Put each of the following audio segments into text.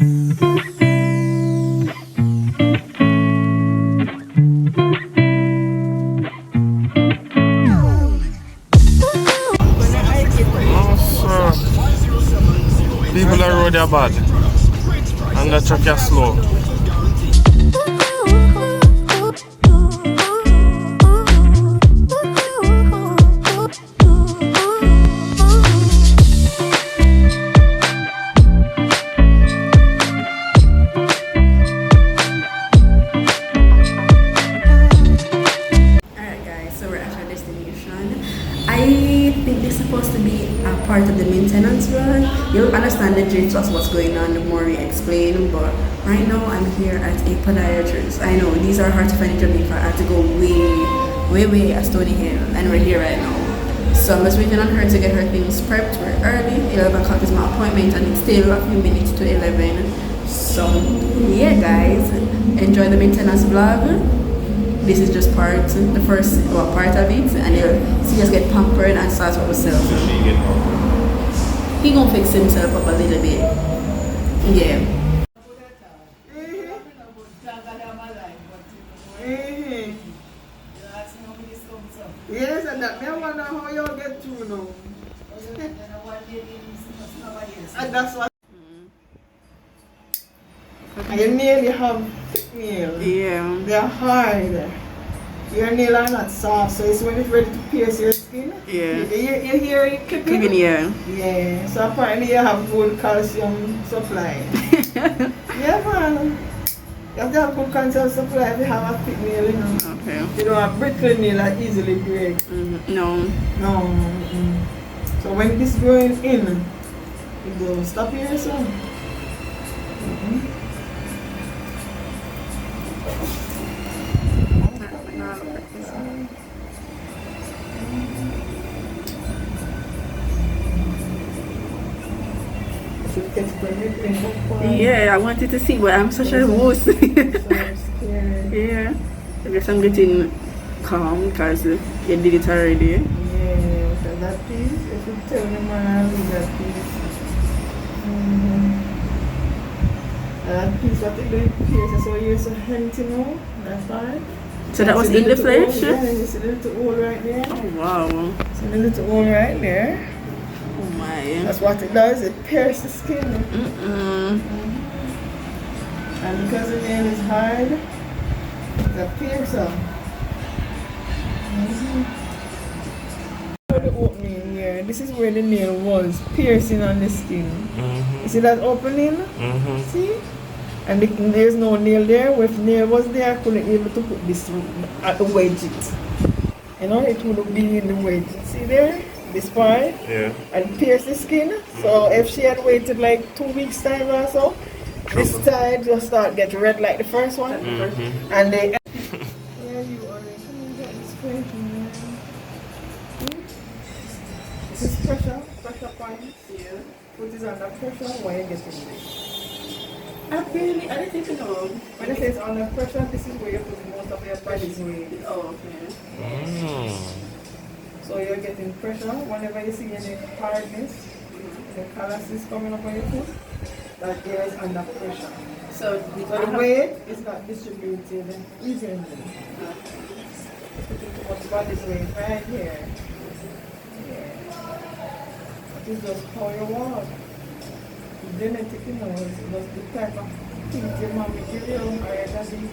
People are road are bad and the truck is slow. Alright guys, so we're at our destination. I think this is supposed to be a part of the maintenance run. You'll understand the gist of what's going on the more we explain, but right now I'm here at a podiatrist. I know these are hard to find in Jamaica. I have to go way at Stony Hill, and we're here right now. So I'm just waiting on her to get her things prepped. We're early. 11 o'clock is my appointment and it's still a few minutes to 11. So yeah guys, enjoy the maintenance vlog. This is just the first part of it, and you'll see us get pampered and start with ourselves. He gonna fix himself up a little bit. Yeah. Yes, and that I wonder how you get through now. And that's what. And your nail, you have thick nails. Yeah. They're hard. Your nails are not soft, so it's when it's ready to pierce your skin. Yeah. You hear it clicking? Clicking, yeah. Yeah. So apparently you have good calcium supply. Yeah, man. You have to have good calcium supply if you have a thick nail, you know. Okay. You don't have brittle nail that easily break. No. No. So when this going in, it will stop here, so. Yeah, I wanted to see, but I'm such a wuss. So I'm scared. Yeah. I guess I'm getting calm because you did it already. Yeah, so that piece, if you tell me man, I'll leave that piece. That piece, what they do pierce, so you're so empty now, that's fine. So that was in the flesh? Yeah, you see the little hole right there. Oh, wow. See the little hole right there. Oh my. That's what it does, it pierces the skin. And because the nail is hard, it's a piercer. The opening here, this is where the nail was, piercing on the skin. You see that opening? See? And there's no nail there. If nail was there, I couldn't be able to put this at the wedge it. You know, it would be in the wedge. See there? This part? Yeah. And pierce the skin. So if she had waited like 2 weeks time or so, this side just start get red like the first one. And they yeah, you already get this scraping. This is pressure point. Yeah. Put this under pressure while you get this. I didn't think know. When it says under pressure, this is where you put most of your body's weight. Oh, okay. So you're getting pressure whenever you see any hardness, the calluses coming up on your foot, that there is under pressure. So the weight is not distributed evenly. Putting too much body's weight right here. Yeah. That is just how you walk. Genetic, you know, it's just the type of things your mommy give you or your daddy.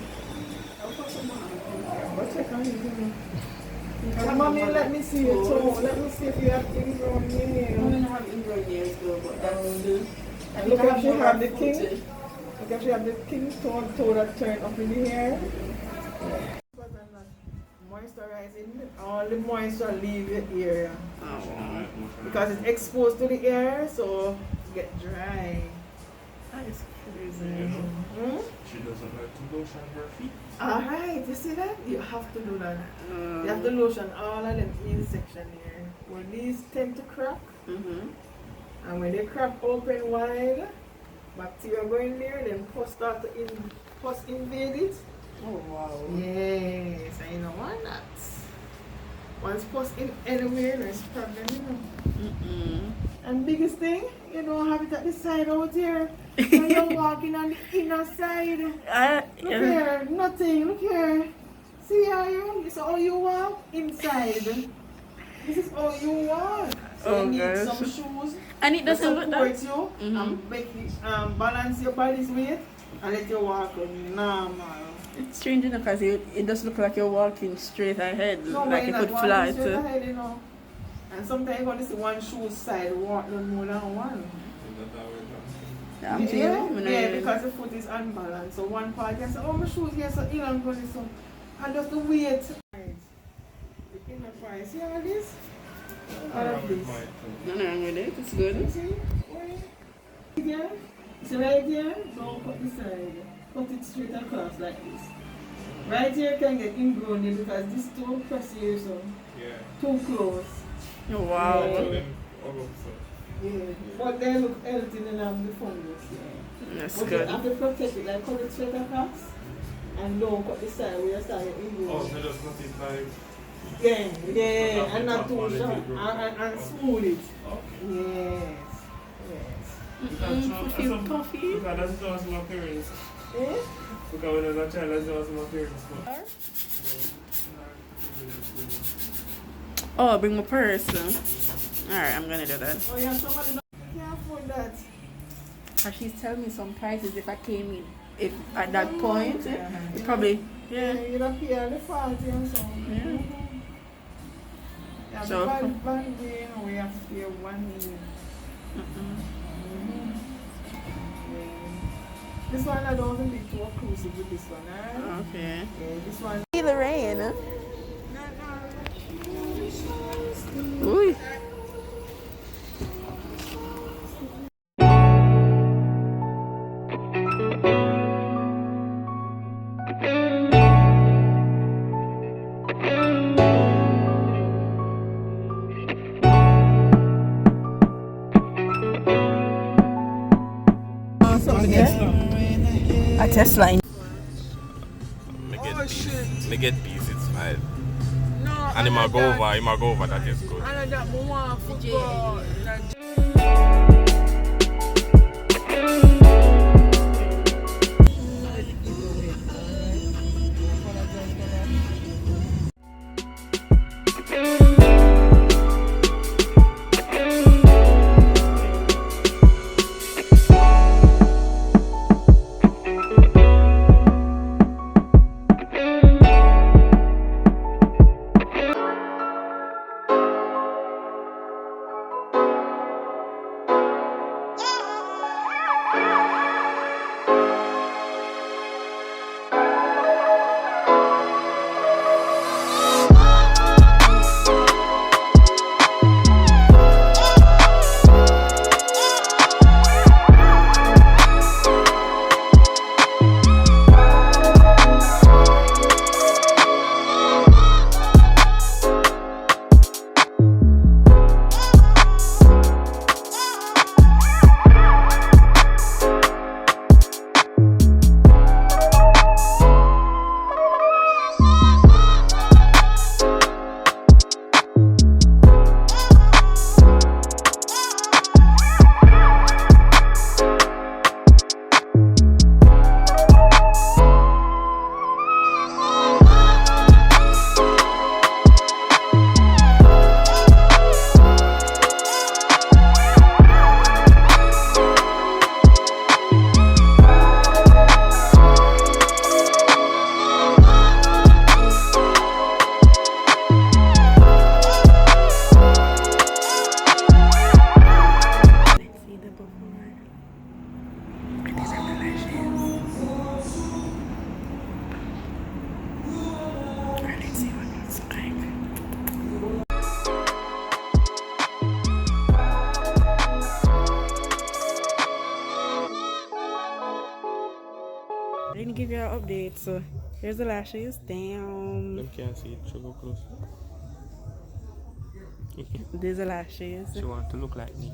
But check on it, you know. Mommy, let me see your toe. Let me see if you have ingrown nails. I don't have ingrown nails though, but that's good. And look if she have the king. Look if she have the king toe that turn up in the hair. But I'm not moisturizing. All the moisture leave the area. Because it's exposed to the air, so get dry. That is crazy. She doesn't like to lotion her feet. Alright, you see that? You have to do that. You have to lotion all of them in section here. When these tend to crack, and when they crack open wide, bacteria go in there, then pus start to invade it. Oh wow. Yes, I know why not. Once pus in anywhere, there's problem, you know. And biggest thing, you don't have it at the side out here. When you're walking on the inner side. Look here, nothing. Look here. See how you? This is how you walk inside. This is how you walk. So you need some shoes. And it doesn't look support you and make it, balance your body's weight and let you walk normal. It's strange enough because it does look like you're walking straight ahead, No, like you could fly straight too. ahead, you know. And sometimes you only see one shoe side walk no more than one. Yeah, because the foot is unbalanced. So one part you say, oh, my shoes here so ill and funny, so and just the weight. The inner part, see all this? All of this. Nothing wrong with it, it's good. See? Here, see right here, don't cut this side. Cut it straight across like this. Right here can get ingrown because this too press here, so too close. Oh, wow. Yeah. But they look healthy in the fungus. Yeah. That's but good. You have to protect it, like cut it straight across and don't cut the side where you start your ingrown. Oh, so just cut it like. Yeah, and not too short and smooth it. Yes. Feel puffy. Because that's just my parents. Eh? Because when I was a child, that's just my parents. Oh, bring my purse. Alright, I'm gonna do that. Oh yeah, somebody can't afford that. She's telling me some prices if I came in. If at that point, it probably, You don't pay the 40 and so. Yeah, So, one day, we have to pay 1 million. This one I don't think be too exclusive with this one, right? okay. Yeah, this one. Feel the rain. Ooh. A Tesla. Me get peace, it's fine. No, And he might go over, that is good. I that more football. I didn't give you an update, so here's the lashes. Damn. Them can't see it, so go close. There's the lashes. She want to look like me.